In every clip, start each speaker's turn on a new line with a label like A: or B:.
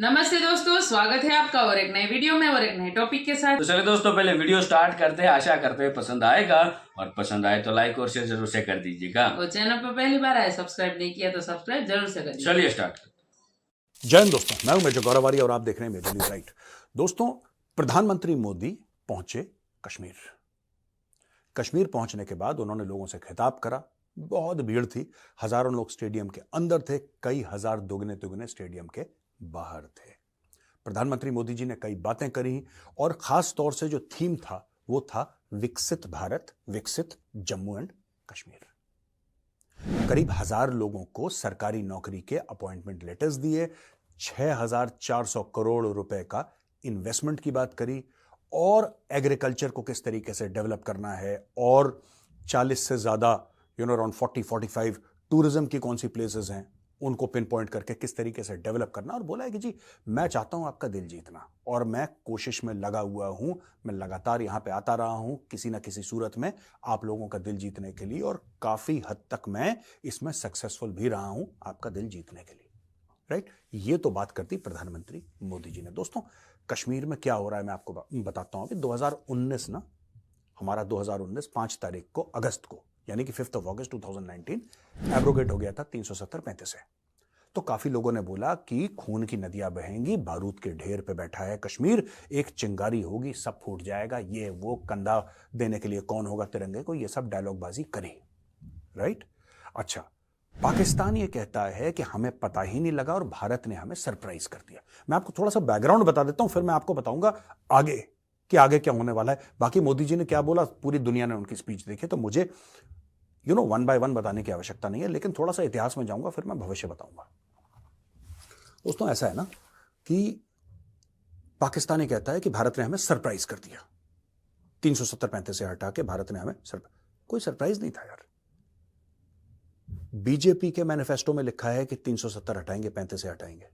A: नमस्ते दोस्तों, स्वागत है आपका और एक नए वीडियो में और एक नए टॉपिक के साथ।
B: तो चलिए दोस्तों, पहले वीडियो स्टार्ट करते हैं। आशा करते हैं पसंद आएगा, और पसंद आए तो लाइक और शेयर जरूर से कर दीजिएगा।
A: और चैनल पर पहली बार आए, सब्सक्राइब नहीं किया तो सब्सक्राइब जरूर से करिए।
B: चलिए स्टार्ट करते हैं।
C: जय हिंद दोस्तों, मैं हूं मेजर गौरवारी और आप देख रहे हैं मेजर न्यूज राइट। दोस्तों, प्रधानमंत्री मोदी पहुंचे कश्मीर। कश्मीर पहुंचने के बाद उन्होंने लोगों से खिताब करा। बहुत भीड़ थी, हजारों लोग स्टेडियम के अंदर थे, कई हजार दुगने दुगने स्टेडियम के बाहर थे। प्रधानमंत्री मोदी जी ने कई बातें करी और खास तौर से जो थीम था वो था विकसित भारत, विकसित जम्मू एंड कश्मीर। करीब 1000 लोगों को सरकारी नौकरी के अपॉइंटमेंट लेटर्स दिए, 6400 करोड़ रुपए का इन्वेस्टमेंट की बात करी, और एग्रीकल्चर को किस तरीके से डेवलप करना है, और 40 से ज्यादा अराउंड 40-45 टूरिज्म की कौन सी प्लेसेस हैं उनको पिन पॉइंट करके किस तरीके से डेवलप करना। और बोला है कि जी मैं चाहता हूं आपका दिल जीतना, और मैं कोशिश में लगा हुआ हूं, मैं लगातार यहां पे आता रहा हूं किसी ना किसी सूरत में आप लोगों का दिल जीतने के लिए, और काफी हद तक मैं इसमें सक्सेसफुल भी रहा हूं आपका दिल जीतने के लिए। राइट, ये तो बात करती प्रधानमंत्री मोदी जी ने। दोस्तों, कश्मीर में क्या हो रहा है मैं आपको बताता हूं। अभी 2019 ना, हमारा 2019 5 तारीख को, अगस्त को, यानी कि 5 अगस्त 2019 एब्रोगेट हो गया था 370-35 से। तो काफी लोगों ने बोला कि खून की नदियां बहेंगी, बारूद के ढेर पे बैठा है कश्मीर, एक चिंगारी होगी, सब फूट जाएगा, ये वो, कंधा देने के लिए कौन होगा तिरंगे को, ये सब डायलॉगबाजी करी। राइट, अच्छा, पाकिस्तान ये कहता है कि हमें पता ही नहीं लगा और भारत ने हमें सरप्राइज कर दिया। मैं आपको थोड़ा सा बैकग्राउंड बता देता हूं, फिर मैं आपको बताऊंगा आगे कि आगे क्या होने वाला है। बाकी मोदी जी ने क्या बोला, पूरी दुनिया ने उनकी स्पीच देखी, तो मुझे वन बाय वन बताने की आवश्यकता नहीं है, लेकिन थोड़ा सा इतिहास में जाऊंगा, फिर मैं भविष्य बताऊंगा। दोस्तों, ऐसा है ना कि पाकिस्तान ये कहता है कि भारत ने हमें सरप्राइज कर दिया, 370-35 से हटा के भारत ने हमें कोई सरप्राइज नहीं था यार। बीजेपी के मैनिफेस्टो में लिखा है कि 370 हटाएंगे, 35 से हटाएंगे,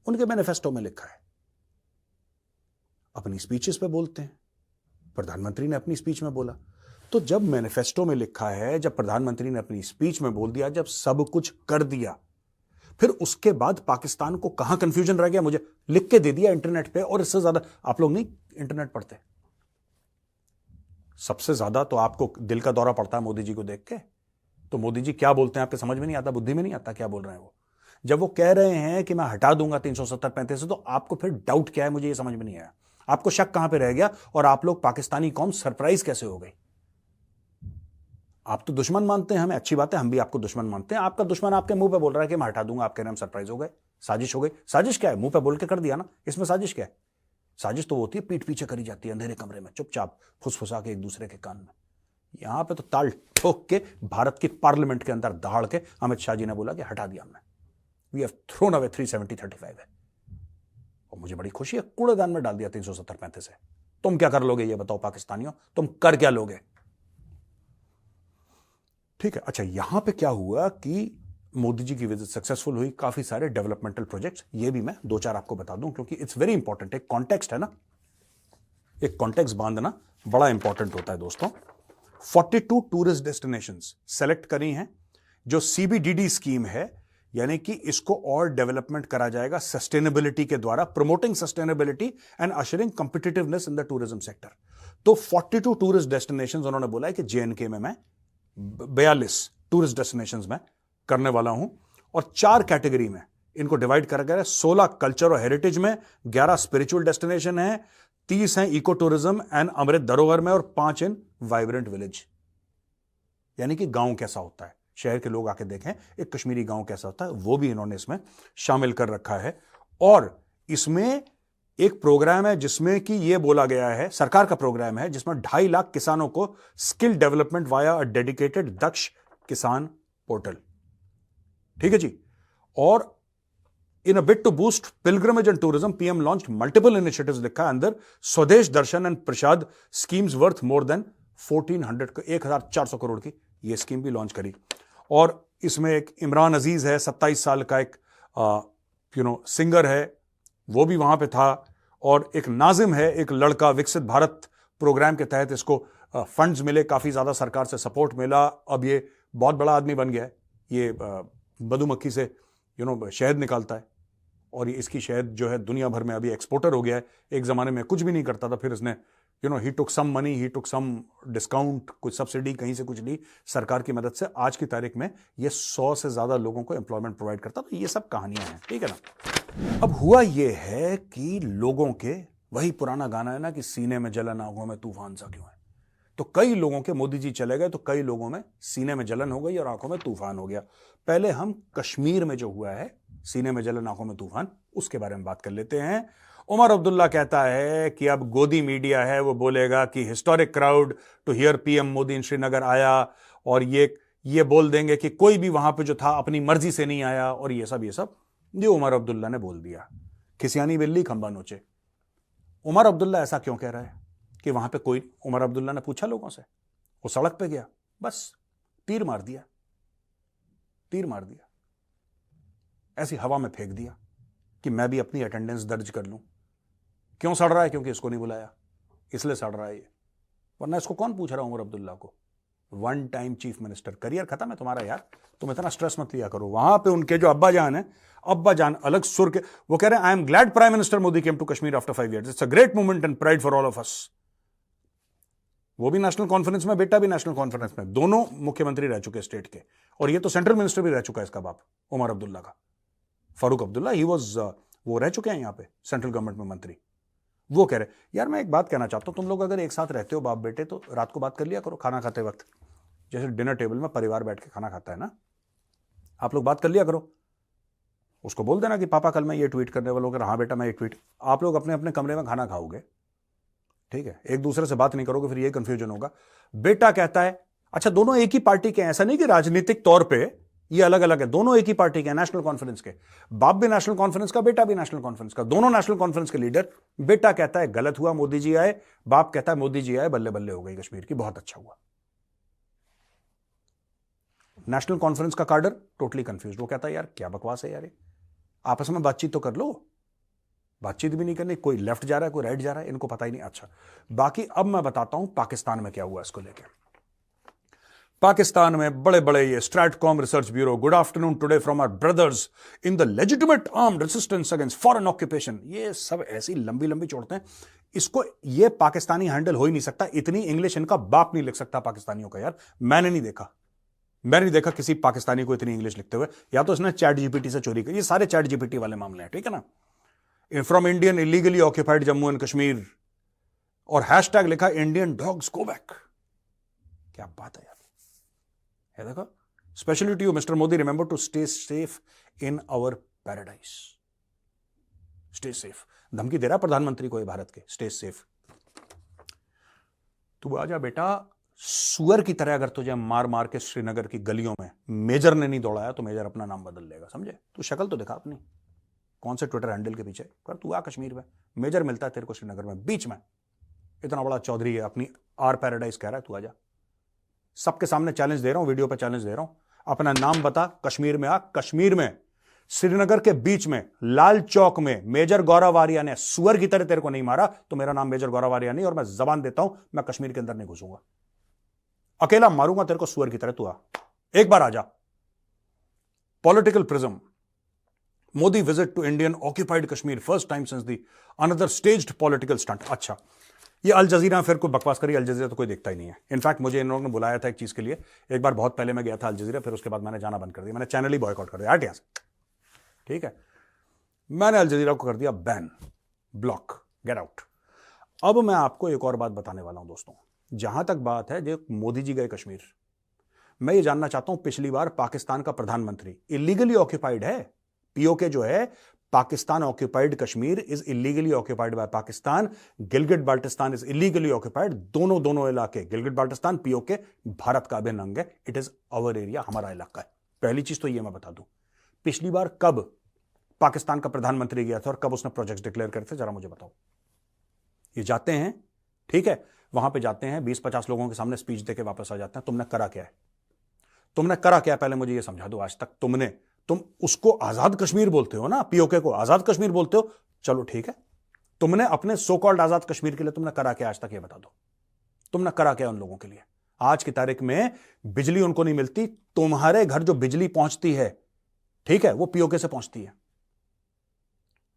C: उनके मैनिफेस्टो में लिखा है। अपनी स्पीचेस पे बोलते हैं, प्रधानमंत्री ने अपनी स्पीच में बोला। तो जब मैनिफेस्टो में लिखा है, जब प्रधानमंत्री ने अपनी स्पीच में बोल दिया, जब सब कुछ कर दिया, फिर उसके बाद पाकिस्तान को कहां कंफ्यूजन रह गया? मुझे लिख के दे दिया इंटरनेट पे, और इससे ज्यादा आप लोग नहीं इंटरनेट पढ़ते। सबसे ज्यादा तो आपको दिल का दौरा पड़ता है मोदी जी को देख के। तो मोदी जी क्या बोलते हैं आपके समझ में नहीं आता, बुद्धि में नहीं आता क्या बोल रहे हैं वो। जब वो कह रहे हैं कि मैं हटा दूंगा 370-35 से, तो आपको फिर डाउट क्या है, मुझे ये समझ में नहीं आया। आपको शक कहां पे रह गया, और आप लोग पाकिस्तानी कौम सरप्राइज कैसे हो गई? आप तो दुश्मन मानते हैं हमें, अच्छी बात है, हम भी आपको दुश्मन मानते हैं। आपका दुश्मन आपके मुंह पे बोल रहा है कि मैं हटा दूंगा, आप कह रहे हैं हम सरप्राइज हो गए, साजिश हो गई। साजिश क्या है? मुंह पे बोल के कर दिया ना, इसमें साजिश क्या है? साजिश तो वो होती है पीठ पीछे करी जाती है, अंधेरे कमरे में चुपचाप फुसफुसा के एक दूसरे के कान में। यहां पे तो ताल ठोक के भारत की पार्लियामेंट के अंदर दहाड़ के अमित शाह जी ने बोला कि हटा दिया हमने, वी हैव थ्रोन अवे 370-35 है। और मुझे बड़ी खुशी है, कूड़ेदान में डाल दिया 370-35 से। तुम क्या कर लोगे ये बताओ पाकिस्तानियों, तुम कर क्या लोगे? ठीक है, अच्छा, यहां पे क्या हुआ कि मोदी जी की विजिट सक्सेसफुल हुई, काफी सारे डेवलपमेंटल प्रोजेक्ट्स, ये भी मैं 2-4 आपको बता दूं, क्योंकि इट्स वेरी इंपॉर्टेंट। एक कॉन्टेक्स्ट है ना, एक कॉन्टेक्स्ट बांधना बड़ा इंपॉर्टेंट होता है दोस्तों। 42 टूरिस्ट डेस्टिनेशंस सेलेक्ट करी हैं, जो सीबीडीडी स्कीम है, यानी कि इसको और डेवलपमेंट करा जाएगा सस्टेनेबिलिटी के द्वारा, promoting sustainability and ushering competitiveness in the tourism sector. तो 42 टूरिस्ट डेस्टिनेशंस उन्होंने बोला है कि जेएनके में मैं 42 टूरिस्ट डेस्टिनेशंस में करने वाला हूं, और 4 कैटेगरी में इनको डिवाइड करा गया है। 16 कल्चर और हेरिटेज में, 11 स्पिरिचुअल डेस्टिनेशन है, 30 हैं इको टूरिज्म एंड अमृत धरोहर में, और 5 इन वाइब्रेंट विलेज, यानी कि गांव कैसा होता है, शहर के लोग आके देखें एक कश्मीरी गांव कैसा होता है, वो भी इन्होंने इसमें शामिल कर रखा है। और इसमें एक प्रोग्राम है जिसमें कि यह बोला गया है, सरकार का प्रोग्राम है, जिसमें 2.5 लाख किसानों को skill development via uh dedicated Daksh Kisan portal. ठीक है जी। और in uh bid to boost pilgrimage and tourism, PM launched multiple initiatives लिखा है अंदर, Swadesh Darshan and Prasad schemes worth more than 1400 crore की यह स्कीम भी लॉन्च करी। और इसमें एक इमरान अजीज है, 27 साल का एक सिंगर है, वो भी वहां पे था। और एक नाजिम है, एक लड़का, विकसित भारत प्रोग्राम के तहत इसको फंड्स मिले, काफी ज्यादा सरकार से सपोर्ट मिला, अब ये बहुत बड़ा आदमी बन गया है। ये मधुमक्खी से शहद निकालता है, और ये इसकी शहद जो है दुनिया भर में अभी एक्सपोर्टर हो गया है। एक ज़माने में कुछ भी नहीं करता था, फिर इसने ही टुक सम मनी, ही टुक सम डिस्काउंट, कुछ सब्सिडी कहीं से कुछ ली सरकार की मदद से। आज की तारीख में ये 100 से ज़्यादा लोगों को एम्प्लॉयमेंट प्रोवाइड करता। तो ये सब कहानियां हैं, ठीक है ना। अब हुआ ये है कि लोगों के, वही पुराना गाना है ना कि सीने में जलन आंखों में तूफान सा क्यों है। तो कई लोगों के, मोदी जी चले गए तो कई लोगों में सीने में जलन हो गई और आंखों में तूफान हो गया। पहले हम कश्मीर में जो हुआ है, सीने में जलन आंखों में तूफान, उसके बारे में बात कर लेते हैं। उमर अब्दुल्ला कहता है कि अब गोदी मीडिया है वो बोलेगा कि historic crowd to hear PM Modi in Srinagar आया, और ये बोल देंगे कि कोई भी वहां पे जो था अपनी मर्जी से नहीं आया, और ये सब ये उमर अब्दुल्ला ने बोल दिया। खिसियानी बिल्ली खंबा नोचे। उमर अब्दुल्ला ऐसा क्यों कह रहा है कि वहां पे कोई, उमर अब्दुल्ला ने पूछा लोगों से, वो सड़क पे गया, बस तीर मार दिया, ऐसी हवा में फेंक दिया कि मैं भी अपनी अटेंडेंस दर्ज कर लूं। क्यों सड़ रहा है? क्योंकि इसको नहीं बुलाया, इसलिए सड़ रहा है ये। वरना इसको कौन पूछ रहा है उमर अब्दुल्ला को? 1 टाइम चीफ मिनिस्टर, करियर खत्म है तुम्हारा यार, तुम इतना स्ट्रेस मत लिया करो। वहां पे उनके जो अब्बा जान है, अब्बा जान अलग सुर के, वो कह रहे हैं I am glad prime minister Modi came to Kashmir after 5 years, it's a great movement and pride for all of us. वो भी नेशनल कॉन्फ्रेंस में, बेटा भी नेशनल कॉन्फ्रेंस में, दोनों मुख्यमंत्री रह चुके स्टेट के, और ये तो सेंट्रल मिनिस्टर भी रह चुका है इसका बाप, उमर अब्दुल्ला का, फारूक अब्दुल्ला, ही वाज, वो रह चुके हैं यहाँ पे सेंट्रल गवर्नमेंट में मंत्री। वो कह रहे यार मैं एक बात कहना चाहता हूं, तुम लोग अगर एक साथ रहते हो बाप बेटे, तो रात को बात कर लिया करो खाना खाते वक्त, जैसे डिनर टेबल में परिवार बैठ के खाना खाता है ना, आप लोग बात कर लिया करो। उसको बोल देना कि पापा कल मैं ये ट्वीट करने वाला हूं, हाँ बेटा मैं ये ट्वीट, आप लोग अपने अपने कमरे में खाना खाओगे, ठीक है, एक दूसरे से बात नहीं करोगे, फिर ये कंफ्यूजन होगा। बेटा कहता है, अच्छा दोनों एक ही पार्टी के हैं, ऐसा नहीं कि राजनीतिक तौर पे ये अलग अलग है, दोनों एक ही पार्टी के हैं, नेशनल कॉन्फ्रेंस के, बाप भी नेशनल कॉन्फ्रेंस का, बेटा भी नेशनल कॉन्फ्रेंस का, दोनों नेशनल कॉन्फ्रेंस के लीडर। बेटा कहता है गलत हुआ मोदी जी आए, बाप कहता है मोदी जी आए बल्ले बल्ले हो गई कश्मीर की, बहुत अच्छा हुआ। नेशनल कॉन्फ्रेंस का कार्डर टोटली कंफ्यूज, वो कहता है यार क्या बकवास है यार, आपस में बातचीत तो कर लो, बातचीत भी नहीं करनी, कोई लेफ्ट जा रहा है कोई राइट जा रहा है, इनको पता ही नहीं। अच्छा बाकी अब मैं बताता हूं पाकिस्तान में क्या हुआ इसको लेकर। पाकिस्तान में बड़े बड़े ये stratcom research bureau, good afternoon today from our brothers in the legitimate armed resistance against foreign occupation, ये सब ऐसी लंबी लंबी छोड़ते हैं इसको, ये पाकिस्तानी हैंडल हो ही नहीं सकता, इतनी इंग्लिश इनका बाप नहीं लिख सकता पाकिस्तानियों का यार, मैंने नहीं देखा किसी पाकिस्तानी को इतनी इंग्लिश लिखते हुए, या तो इसने चैट जीपीटी से चोरी की, ये सारे चैट जीपीटी वाले मामले हैं, ठीक है ना। From Indian illegally occupied Jammu and Kashmir, और हैशटैग लिखा इंडियन डॉग्स गो बैक, क्या बात है यार, है देखो, specially to you mister Modi, remember to stay safe in our paradise, stay safe, धमकी दे रहा प्रधानमंत्री को ये भारत के, स्टे सेफ। तू आजा बेटा, सुअर की तरह अगर तुझे मार मार के श्रीनगर की गलियों में मेजर ने नहीं दौड़ाया तो मेजर अपना नाम बदल लेगा, समझे। तू शक्ल तो दिखा अपनी, कौन से ट्विटर हैंडल के पीछे, पर तू आ कश्मीर में, मेजर मिलता है तेरे को श्रीनगर में, बीच में इतना बड़ा चौधरी है, अपनी आर पैराडाइज कह रहा है, तू आजा, सबके सामने चैलेंज दे रहा हूं, वीडियो पे चैलेंज दे रहा हूं, अपना नाम बता, कश्मीर में आ, कश्मीर में श्रीनगर के बीच में लाल चौक में मेजर गौरव आर्या ने सुअर की तरह तेरे को नहीं मारा तो मेरा नाम मेजर गौरव आर्या नहीं, और मैं जबान देता हूं मैं कश्मीर के अंदर नहीं घुसूंगा, अकेला मारूंगा तेरे को सुअर की तरह, तू आ, एक बार आजा। Political prism, Modi visit to Indian occupied Kashmir first time since the another staged political stunt. अच्छा ये अल जजीरा फिर कोई बकवास करी, अल जजीरा तो कोई देखता ही नहीं है, इनफैक्ट मुझे इन लोगों ने बुलाया था एक चीज के लिए, एक बार बहुत पहले मैं गया था अल जजीरा, फिर उसके बाद मैंने जाना बंद कर दिया, मैंने चैनल ही बॉयकॉट कर दिया, हट यहाँ से, ठीक है, मैंने अल जजीरा को कर दिया बैन, ब्लॉक, गेट आउट। अब मैं आपको एक और बात बताने वाला हूं दोस्तों, जहां तक बात है जो मोदी जी गए कश्मीर, मैं ये जानना चाहता हूं, पिछली बार पाकिस्तान का प्रधानमंत्री इलीगली ऑक्यूपाइड है, पीओके जो है, Pakistan occupied Kashmir is illegally occupied by Pakistan, Gilgit Baltistan is illegally occupied, दोनों इलाके, गिलगिट बाल्टिस्तान पीओके भारत का अभिन्न अंग है, इट इज आवर एरिया, हमारा इलाका है। पहली चीज तो ये मैं बता दूं, पिछली बार कब पाकिस्तान का प्रधानमंत्री गया था और कब उसने प्रोजेक्ट डिक्लेयर करे थे, जरा मुझे बताओ। ये जाते हैं, ठीक है, वहां पे जाते हैं 20-50 लोगों के सामने स्पीच देके वापस आ जाते हैं, तुमने करा क्या है, तुमने करा क्या, पहले मुझे ये समझा दो। आज तक तुम उसको आजाद कश्मीर बोलते हो ना, पीओके को आजाद कश्मीर बोलते हो, चलो ठीक है, तुमने अपने सो कॉल्ड आजाद कश्मीर के लिए तुमने करा क्या आज तक, ये बता दो, तुमने करा क्या उन लोगों के लिए। आज की तारीख में बिजली उनको नहीं मिलती, तुम्हारे घर जो बिजली पहुंचती है, ठीक है, वो पीओके से पहुंचती है,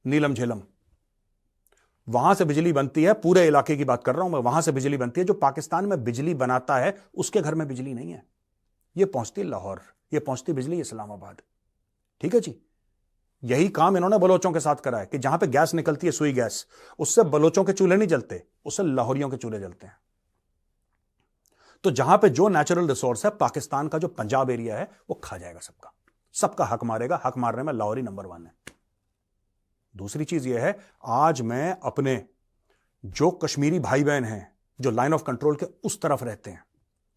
C: नीलम झेलम, वहां से बिजली बनती है, पूरे इलाके की बात कर रहा हूं मैं, वहां से बिजली बनती है। जो पाकिस्तान में बिजली बनाता है उसके घर में बिजली नहीं है, ये पहुंचती लाहौर, ये पहुंचती बिजली इस्लामाबाद। ठीक है जी, यही काम इन्होंने बलोचों के साथ करा है कि जहां पे गैस निकलती है, सुई गैस, उससे बलोचों के चूल्हे नहीं जलते, उससे लाहौरियों के चूल्हे जलते हैं। तो जहां पे जो नेचुरल रिसोर्स है, पाकिस्तान का जो पंजाब एरिया है वो खा जाएगा सबका, सबका हक मारेगा। हक मारने में लाहौरी नंबर 1 है। दूसरी चीज यह है, आज मैं अपने जो कश्मीरी भाई बहन हैं जो लाइन ऑफ कंट्रोल के उस तरफ रहते हैं,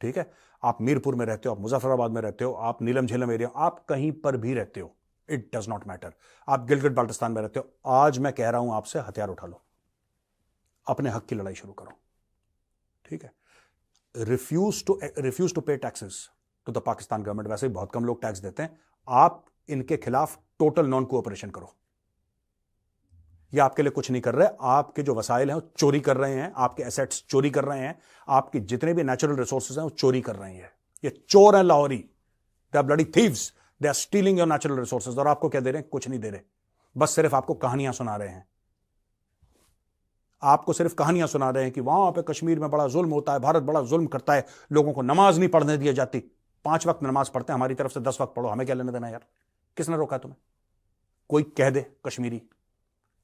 C: ठीक है, आप मीरपुर में रहते हो, आप मुजफ्फराबाद में रहते हो, आप नीलम झेलम एरिया, आप कहीं पर भी रहते हो, इट डज नॉट मैटर, आप गिलगित बाल्टिस्तान में रहते हो, आज मैं कह रहा हूं आपसे, हथियार उठा लो, अपने हक की लड़ाई शुरू करो। ठीक है, refuse to pay taxes to the Pakistan government. वैसे ही बहुत कम लोग टैक्स देते हैं, आप इनके खिलाफ टोटल नॉन कोऑपरेशन करो। ये आपके लिए कुछ नहीं कर रहे, आपके जो वसाइल हैं वो चोरी कर रहे हैं, आपके एसेट्स चोरी कर रहे हैं, आपके जितने भी नेचुरल रिसोर्सेज हैं वो चोरी कर रहे हैं। ये चोर हैं Lahori, they are bloody thieves, they are stealing your natural resources. और आपको क्या दे रहे हैं? कुछ नहीं दे रहे, बस सिर्फ आपको कहानियां सुना रहे हैं। आपको सिर्फ कहानियां सुना रहे हैं कि वहां पे कश्मीर में बड़ा जुल्म होता है, भारत बड़ा जुल्म करता है, लोगों को नमाज नहीं पढ़ने दी जाती। 5 वक्त नमाज पढ़ते हैं, हमारी तरफ से 10 वक्त पढ़ो, हमें क्या लेने देना यार? किसने रोका तुम्हें? कोई कह दे कश्मीरी,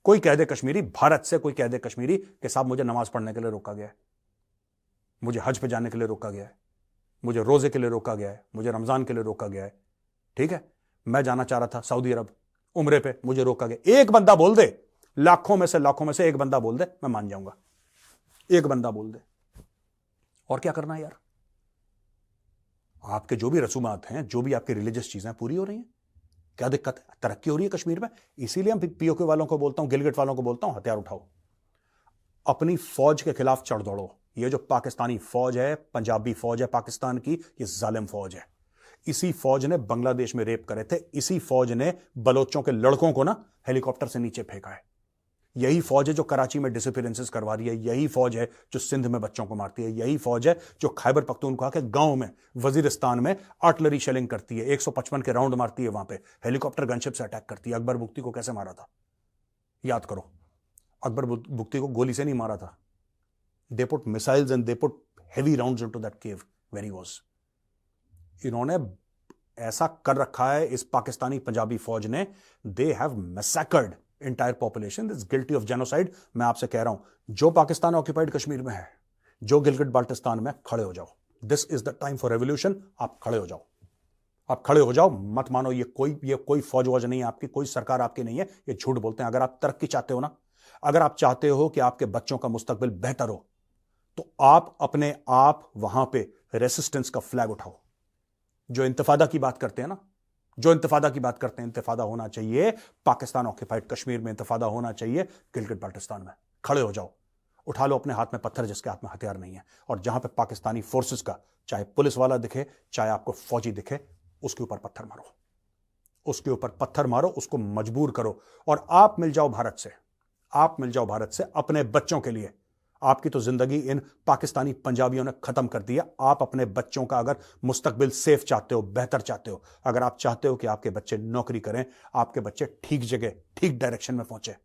C: कोई कह दे कश्मीरी, भारत से कोई कह दे कश्मीरी कि साहब मुझे नमाज पढ़ने के लिए रोका गया है, मुझे हज पे जाने के लिए रोका गया है, मुझे रोजे के लिए रोका गया है, मुझे रमजान के लिए रोका गया है। ठीक है, मैं जाना चाह रहा था सऊदी अरब उम्रे पे, मुझे रोका गया। एक बंदा बोल दे, लाखों में से एक बंदा बोल दे, मैं मान जाऊंगा। एक बंदा बोल दे, और क्या करना है यार? आपके जो भी रसूमात हैं, जो भी आपकी रिलीजियस चीजें पूरी हो रही हैं, क्या दिक्कत है? तरक्की हो रही है कश्मीर में। इसीलिए हम पीओके वालों को बोलता हूं, गिलगित वालों को बोलता हूं, हथियार उठाओ, अपनी फौज के खिलाफ चढ़ दौड़ो। ये जो पाकिस्तानी फौज है, पंजाबी फौज है पाकिस्तान की, ये जालिम फौज है। इसी फौज ने बांग्लादेश में रेप करे थे, इसी फौज ने बलोचों के लड़कों को ना हेलीकॉप्टर से नीचे फेंका है। यही फौज है जो कराची में डिसअपीयरेंसेस करवा रही है, यही फौज है जो सिंध में बच्चों को मारती है, यही फौज है जो खैबर पख्तूनख्वा के गांव में, वजीरिस्तान में आर्टिलरी शेलिंग करती है, 155 के राउंड मारती है, वहां पे हेलीकॉप्टर गनशिप से अटैक करती है। अकबर बुख्ती को कैसे मारा था याद करो, अकबर बुख्ती को गोली से नहीं मारा था, they put missiles and they put heavy rounds into that cave where he was. इन्होंने ऐसा कर रखा है इस पाकिस्तानी पंजाबी फौज ने, they have massacred entire population, this guilty of genocide. मैं आपसे कह रहा हूं, जो पाकिस्तान ऑक्यूपाइड कश्मीर में है, जो गिलगित बाल्टिस्तान में, खड़े हो जाओ। This is the time for revolution. आप खड़े हो जाओ, आप खड़े हो जाओ। मत मानो ये कोई फौज वौज नहीं है आपकी, कोई सरकार आपकी नहीं है, ये झूठ बोलते हैं। अगर आप तरक्की चाहते हो ना, अगर आप चाहते हो कि आपके बच्चों का मुस्तकबिल बेहतर हो, तो आप अपने आप वहां पे रेसिस्टेंस का फ्लैग उठाओ। जो इंतफादा की बात करते हैं ना, जो इंतफादा की बात करते हैं, इंतफादा होना चाहिए पाकिस्तान ऑक्यूपाइड कश्मीर में, इंतफादा होना चाहिए गिलगित बाल्टिस्तान में। खड़े हो जाओ, उठा लो अपने हाथ में पत्थर जिसके हाथ में हथियार नहीं है, और जहां पे पाकिस्तानी फोर्सेस का, चाहे पुलिस वाला दिखे, चाहे आपको फौजी दिखे, उसके ऊपर पत्थर मारो, उसके ऊपर पत्थर मारो, उसको मजबूर करो। और आप मिल जाओ भारत से, आप मिल जाओ भारत से अपने बच्चों के लिए। आपकी तो जिंदगी इन पाकिस्तानी पंजाबियों ने खत्म कर दिया। आप अपने बच्चों का अगर मुस्तकबिल सेफ चाहते हो, बेहतर चाहते हो, अगर आप चाहते हो कि आपके बच्चे नौकरी करें, आपके बच्चे ठीक जगह, ठीक डायरेक्शन में पहुंचे,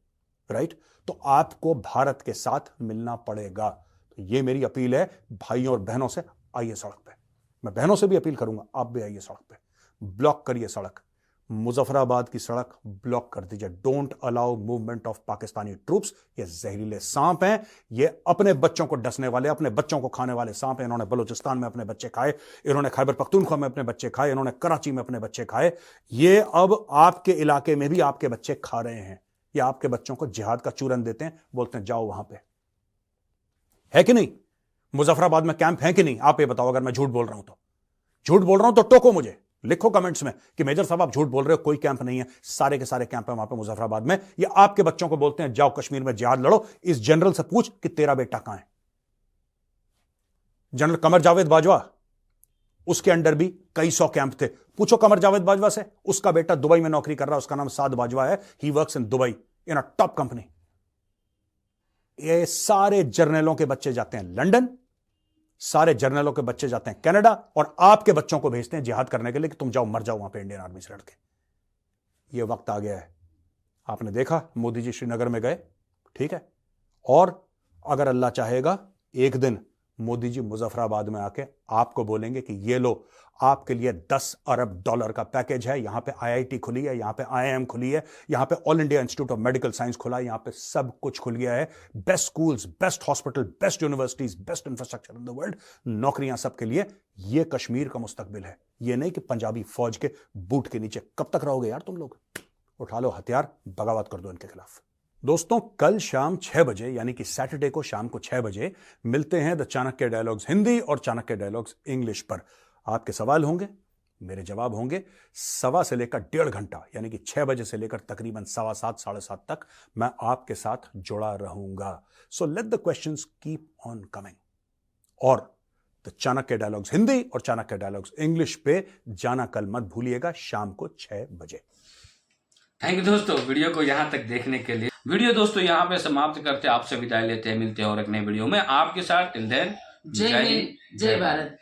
C: राइट, तो आपको भारत के साथ मिलना पड़ेगा। तो ये मेरी अपील है भाइयों और बहनों से, आइए सड़क पे। मैं बहनों से भी अपील करूंगा, आप भी आइए सड़क पे, ब्लॉक करिए सड़क, मुजफ्फराबाद की सड़क ब्लॉक कर दीजिए। Don't allow movement of Pakistani troops. ये जहरीले सांप हैं, ये अपने बच्चों को डसने वाले, अपने बच्चों को खाने वाले सांप हैं। इन्होंने बलूचिस्तान में अपने बच्चे खाए, इन्होंने खैबर पख्तूनख्वा में अपने बच्चे खाए, इन्होंने कराची में अपने बच्चे खाए, ये अब आपके इलाके में भी आपके बच्चे खा रहे हैं। ये आपके बच्चों को जिहाद का चूरन देते हैं, बोलते हैं जाओ वहां पे। है कि नहीं? मुजफ्फराबाद में कैंप है कि नहीं? आप ये बताओ। अगर मैं झूठ बोल रहा हूं तो, झूठ बोल रहा हूं तो टोको मुझे, लिखो कमेंट्स में कि मेजर साहब आप झूठ बोल रहे हो, कोई कैंप नहीं है। सारे के सारे कैंप है वहां पे मुजफ्फराबाद में। ये आपके बच्चों को बोलते हैं जाओ कश्मीर में जिहाद लड़ो। इस जनरल से पूछ कि तेरा बेटा कहां है। जनरल कमर जावेद बाजवा, उसके अंडर भी कई 100 कैंप थे। पूछो कमर जावेद बाजवा से, उसका बेटा दुबई में नौकरी कर रहा है, उसका नाम साद बाजवा है। He works in Dubai in a top company. ये सारे जर्नलों के बच्चे जाते हैं लंदन, सारे जर्नलों के बच्चे जाते हैं कनाडा, और आपके बच्चों को भेजते हैं जिहाद करने के लिए कि तुम जाओ मर जाओ वहां पे इंडियन आर्मी से लड़के। ये वक्त आ गया है, आपने देखा मोदी जी श्रीनगर में गए, ठीक है, और अगर अल्लाह चाहेगा एक दिन मोदी जी मुजफ्फराबाद में आके आपको बोलेंगे कि ये लो, आपके लिए 10 अरब डॉलर का पैकेज है, यहां पे आईआईटी खुली है, यहां पे आईआईएम खुली है, यहां पे all India institute of medical science खुला है, यहां पे सब कुछ खुल गया है, best schools, best hospital, best universities, best infrastructure in the world, नौकरियां सबके लिए। ये कश्मीर का मुस्तकबिल है, ये नहीं कि पंजाबी फौज के बूट के नीचे। कब तक रहोगे यार तुम लोग? उठा लो हथियार, बगावत कर दो इनके खिलाफ। दोस्तों, कल शाम 6 बजे यानी कि सैटरडे को शाम को 6 बजे मिलते हैं द चाणक्य डायलॉग्स हिंदी और चाणक्य डायलॉग्स इंग्लिश पर। आपके सवाल होंगे, मेरे जवाब होंगे। 1.25 से लेकर 1.5 घंटा यानी कि 6 बजे से लेकर तकरीबन 7:15 साढ़े 7 तक मैं आपके साथ जुड़ा रहूंगा। So let the questions keep on coming. और द चाणक्य डायलॉग्स हिंदी और चाणक्य डायलॉग्स इंग्लिश पे जाना कल मत भूलिएगा, शाम को 6 बजे।
B: थैंक यू दोस्तों, वीडियो को यहाँ तक देखने के लिए। वीडियो दोस्तों यहाँ पे समाप्त करते, आपसे विदाई लेते हैं, मिलते हैं और एक नई वीडियो में आपके साथ। टिल देन,
A: जय हिंद, जय भारत।